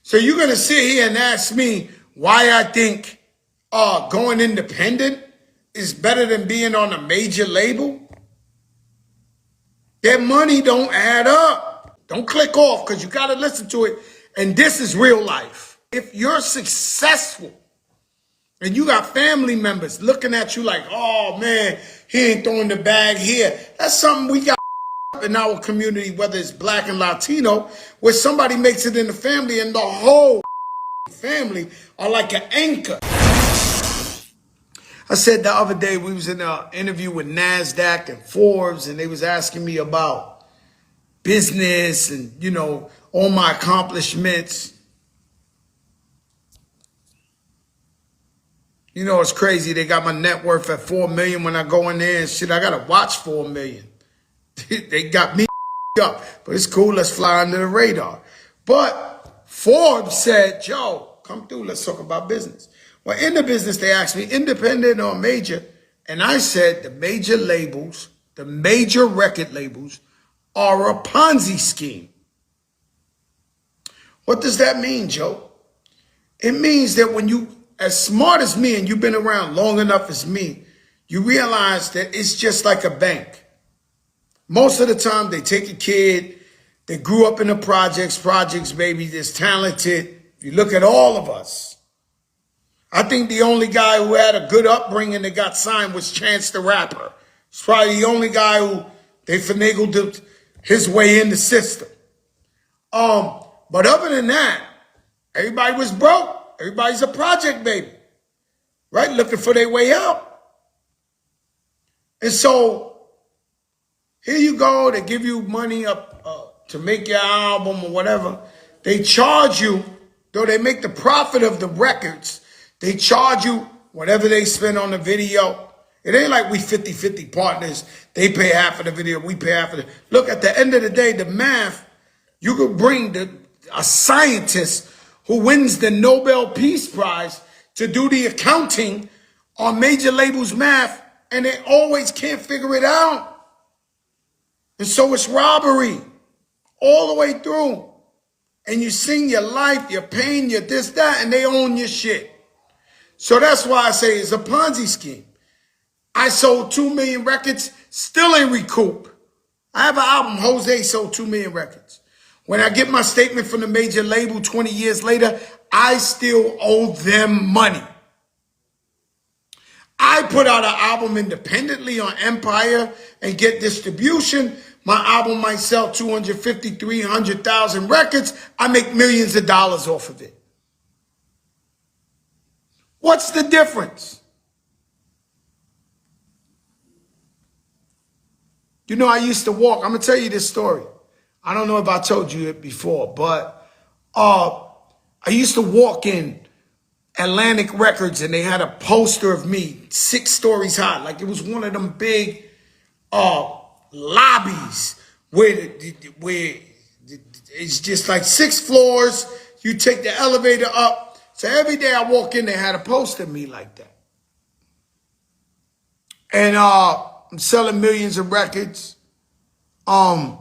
So you're going to sit here and ask me why I think going independent is better than being on a major label? That money don't add up. Don't click off because you got to listen to it. And this is real life. If you're successful and you got family members looking at you like, oh man, he ain't throwing the bag here. That's something we got in our community, whether it's black and Latino, where somebody makes it in the family and the whole family are like an anchor. I said the other day we was in an interview with NASDAQ and Forbes, and they was asking me about business and, you know, all my accomplishments. You know, it's crazy. They got my net worth at 4 million when I go in there and shit. I got to watch 4 million. They got me up, but it's cool. Let's fly under the radar. But Forbes said, Joe, come through. Let's talk about business. Well, in the business, they asked me independent or major. And I said the major labels, the major record labels are a Ponzi scheme. What does that mean, Joe? It means that when you, as smart as me, and you've been around long enough as me, you realize that it's just like a bank. Most of the time, they take a kid, they grew up in the projects, baby, that's talented. If you look at all of us, I think the only guy who had a good upbringing that got signed was Chance the Rapper. It's probably the only guy who they finagled his way in the system. But other than that, everybody was broke. Everybody's a project baby, right? Looking for their way out. And so here you go. They give you money up to make your album or whatever. They charge you, though they make the profit of the records. They charge you whatever they spend on the video. It ain't like we 50-50 partners. They pay half of the video, we pay half of it. Look, at the end of the day, the math, you could bring a scientist who wins the Nobel Peace Prize to do the accounting on major labels math, and they always can't figure it out. And so it's robbery all the way through. And you sing your life, your pain, your this, that, and they own your shit. So that's why I say it's a Ponzi scheme. I sold 2 million records, still ain't recoup. I have an album, Jose sold 2 million records. When I get my statement from the major label 20 years later, I still owe them money. I put out an album independently on Empire and get distribution. My album might sell 250, 300,000 records. I make millions of dollars off of it. What's the difference? You know, I used to walk. I'm going to tell you this story. I don't know if I told you it before, but I used to walk in Atlantic Records and they had a poster of me 6 stories high. Like it was one of them big lobbies where it's just like 6 floors. You take the elevator up. So every day I walk in, they had a poster of me like that. And I'm selling millions of records. I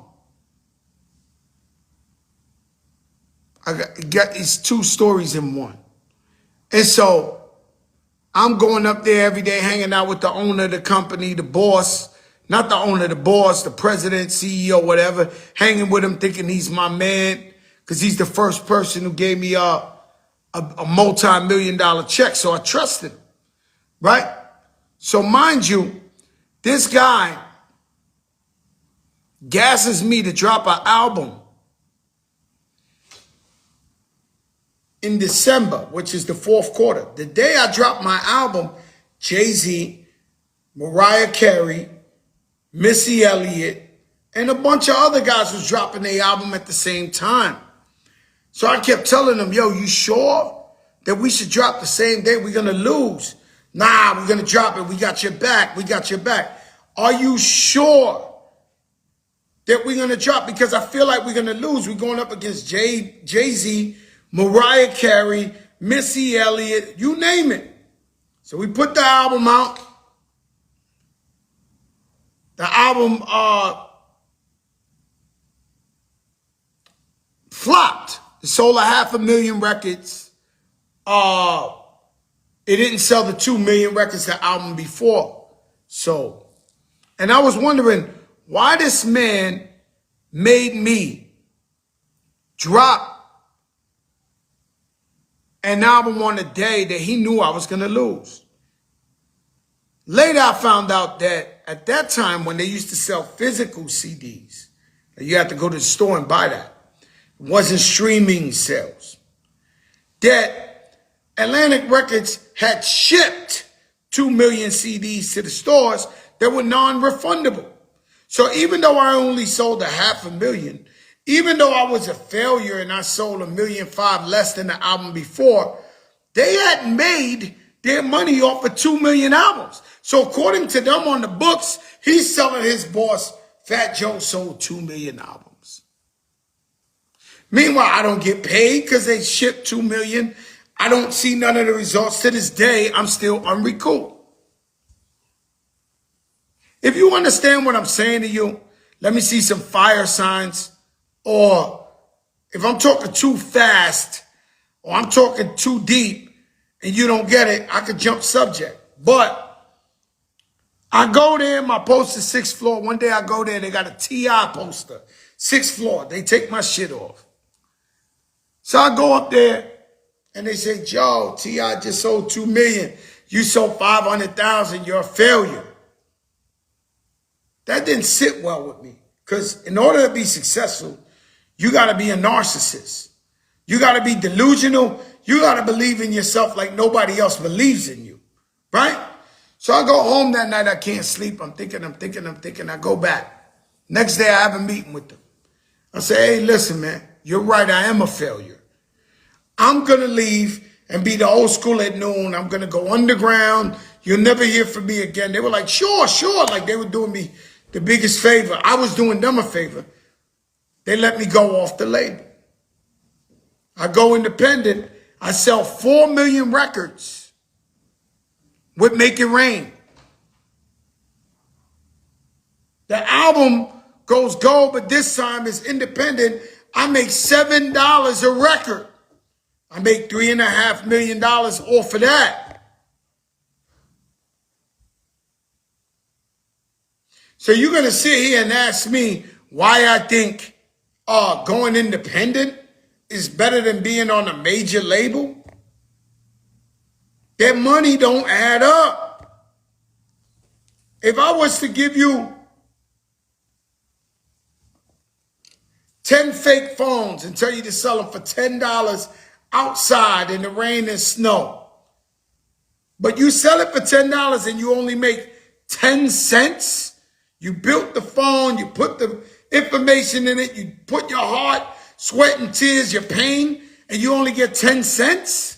got these 2 stories in one. And so I'm going up there every day, hanging out with the owner of the company, the boss, not the owner, the boss, the president, CEO, whatever, hanging with him, thinking he's my man, because he's the first person who gave me a multi-million-dollar check, so I trusted him, right? So mind you, this guy gasses me to drop an album in December, which is the 4th quarter. The day I dropped my album, Jay-Z, Mariah Carey, Missy Elliott, and a bunch of other guys was dropping their album at the same time. So I kept telling them, yo, you sure that we should drop the same day? We're going to lose. Nah, we're going to drop it. We got your back. We got your back. Are you sure that we're going to drop? Because I feel like we're going to lose. We're going up against Jay-Z, Mariah Carey, Missy Elliott, you name it. So we put the album out. The album flopped. It sold 500,000 records. It didn't sell the 2 million records the album before. So, and I was wondering why this man made me drop an album on the day that he knew I was going to lose. Later, I found out that at that time, when they used to sell physical CDs, you had to go to the store and buy that. It wasn't streaming sales. That Atlantic Records had shipped 2 million CDs to the stores that were non-refundable. So even though I only sold 500,000, even though I was a failure and I sold 1.5 million less than the album before, they had made their money off of 2 million albums. So according to them on the books, he's selling his boss, Fat Joe, sold 2 million albums. Meanwhile, I don't get paid because they shipped 2 million. I don't see none of the results. To this day, I'm still unrecouped. If you understand what I'm saying to you, let me see some fire signs. Or if I'm talking too fast or I'm talking too deep and you don't get it, I could jump subject. But I go there, my poster 6th floor. One day I go there, they got a T.I. poster, 6th floor. They take my shit off. So I go up there and they say, Joe, T.I. just sold 2 million. You sold 500,000. You're a failure. That didn't sit well with me. Because in order to be successful, you got to be a narcissist. You got to be delusional. You got to believe in yourself like nobody else believes in you. Right? So I go home that night. I can't sleep. I'm thinking. I go back. Next day, I have a meeting with them. I say, hey, listen, man, you're right. I am a failure. I'm going to leave and be the old school at noon. I'm going to go underground. You'll never hear from me again. They were like, sure. Like they were doing me the biggest favor. I was doing them a favor. They let me go off the label. I go independent. I sell 4 million records with Make It Rain. The album goes gold, but this time it's independent. I make $7 a record. I make $3.5 million off of that. So you're going to sit here and ask me why I think going independent is better than being on a major label? That money don't add up. If I was to give you 10 fake phones and tell you to sell them for $10 outside in the rain and snow, but you sell it for $10 and you only make 10 cents, you built the phone, you put the information in it, you put your heart, sweat and tears, your pain, and you only get 10 cents?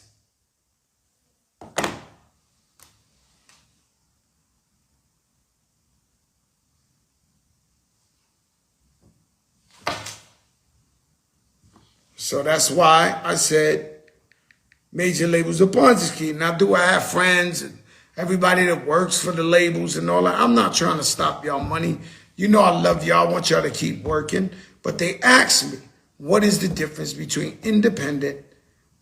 So that's why I said major labels are Ponzi scheme. Now, do I have friends and everybody that works for the labels and all that? I'm not trying to stop y'all money. You know I love y'all. I want y'all to keep working. But they asked me, what is the difference between independent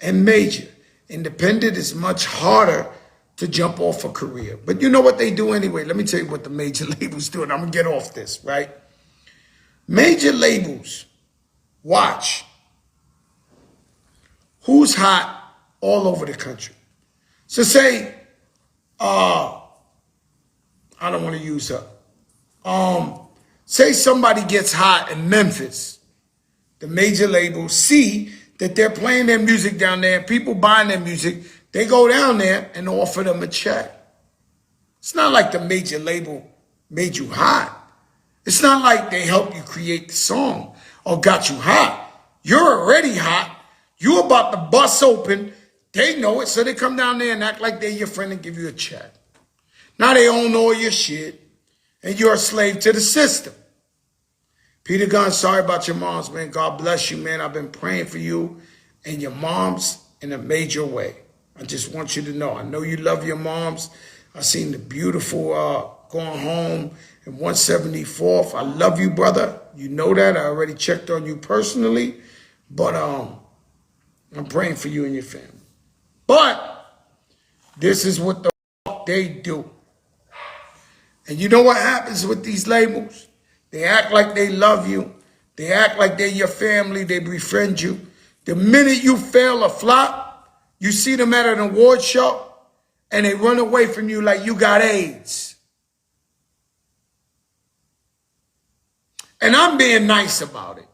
and major? Independent is much harder to jump off a career. But you know what they do anyway? Let me tell you what the major labels do, and I'm going to get off this, right? Major labels watch who's hot all over the country. So say, I don't want to use her. Say somebody gets hot in Memphis. The major labels see that they're playing their music down there, people buying their music. They go down there and offer them a check. It's not like the major label made you hot. It's not like they helped you create the song or got you hot. You're already hot. You about to bust open. They know it, so they come down there and act like they're your friend and give you a check. Now they own all your shit, and you're a slave to the system. Peter Gunn, sorry about your moms, man. God bless you, man. I've been praying for you and your moms in a major way. I just want you to know. I know you love your moms. I seen the beautiful going home in 174th. I love you, brother. You know that. I already checked on you personally. But I'm praying for you and your family. But this is what the fuck they do. And you know what happens with these labels? They act like they love you. They act like they're your family. They befriend you. The minute you fail or flop, you see them at an award show and they run away from you like you got AIDS. And I'm being nice about it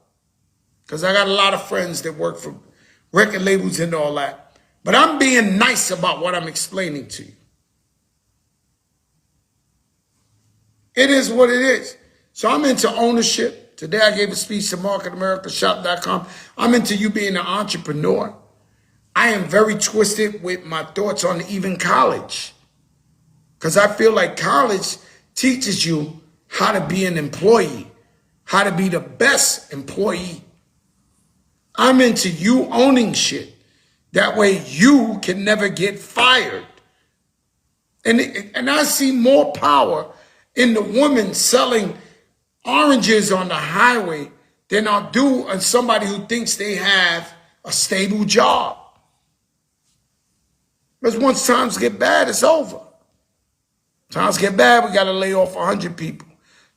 because I got a lot of friends that work for record labels and all that. But I'm being nice about what I'm explaining to you. It is what it is. So I'm into ownership. Today I gave a speech to marketamericaShop.com. I'm into you being an entrepreneur. I am very twisted with my thoughts on even college. Because I feel like college teaches you how to be an employee, how to be the best employee. I'm into you owning shit. That way you can never get fired. And I see more power in the woman selling oranges on the highway than I do on somebody who thinks they have a stable job. Because once times get bad, it's over. Times get bad, we got to lay off 100 people.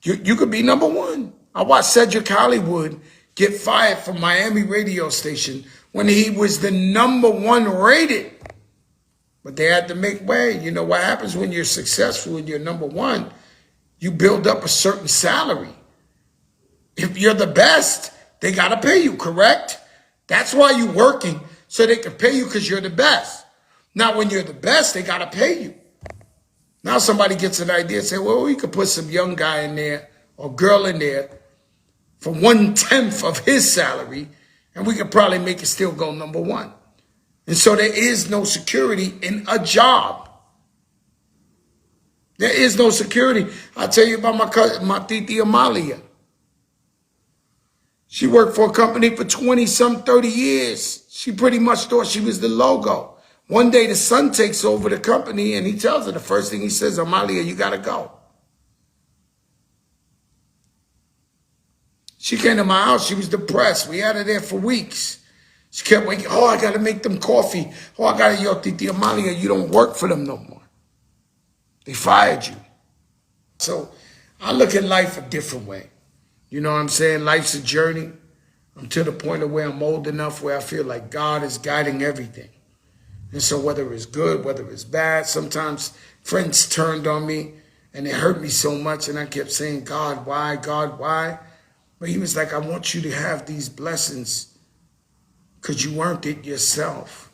You could be number one. I watched Cedric Hollywood get fired from Miami radio station when he was the number one rated. But they had to make way. You know what happens when you're successful and you're number one? You build up a certain salary. If you're the best, they got to pay you, correct? That's why you're working, so they can pay you because you're the best. Now, when you're the best, they got to pay you. Now somebody gets an idea and say, well, we could put some young guy in there or girl in there for 1/10 of his salary, and we could probably make it still go number one. And so there is no security in a job. There is no security. I'll tell you about my cousin, my titi Amalia. She worked for a company for 30 years. She pretty much thought she was the logo. One day the son takes over the company and he tells her, the first thing he says, Amalia, you got to go. She came to my house. She was depressed. We had her there for weeks. She kept waking, oh, I got to make them coffee. Oh, I got to, yo, titi Amalia, you don't work for them no more. They fired you. So I look at life a different way. You know what I'm saying? Life's a journey. I'm to the point of where I'm old enough where I feel like God is guiding everything. And so whether it's good, whether it's bad, sometimes friends turned on me and it hurt me so much. And I kept saying, God, why? God, why? But he was like, I want you to have these blessings because you earned it yourself.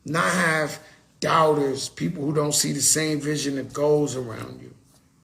Not have doubters, people who don't see the same vision and goals around you.